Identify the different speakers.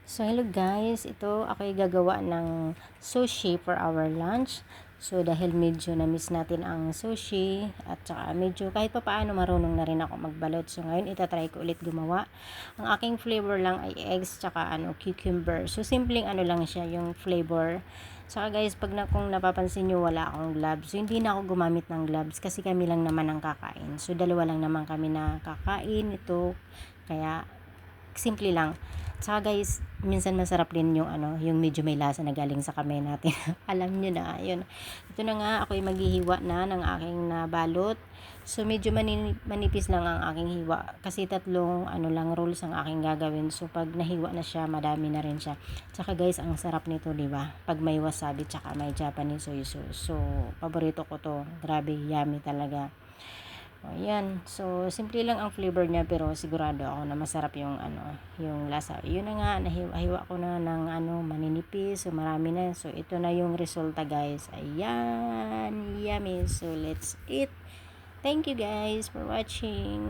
Speaker 1: So, hello guys. Ito, ako'y gagawa ng sushi for our lunch. So, dahil medyo na-miss natin ang sushi at saka medyo kahit pa paano marunong na rin ako magbalot. So, ngayon itatry ko ulit gumawa. Ang aking flavor lang ay eggs tsaka cucumber. So, simpleng lang siya yung flavor. Saka guys, kung napapansin nyo wala akong gloves. So, hindi na ako gumamit ng gloves kasi kami lang naman ang kakain. So, dalawa lang naman kami na kakain ito. Kaya, simple lang. Saka guys, minsan masarap din yung yung medyo may lasa na galing sa kamay natin. Alam niyo na, yun. Ito na nga, ako'y maghihiwa na ng aking nabalot. So, medyo manipis lang ang aking hiwa. Kasi tatlong lang rolls ang aking gagawin. So, pag nahiwa na siya, madami na rin siya. Tsaka guys, ang sarap nito, di ba? Pag may wasabi, tsaka may Japanese soy sauce. So, paborito ko to. Grabe, yummy talaga. O, yan. So, simple lang ang flavor niya pero sigurado ako na masarap yung yung lasa. Yun na nga, nahiwa ko na ng maninipis. So, marami na. So, ito na yung resulta, guys. Ayan, yummy. So, let's eat. Thank you guys for watching.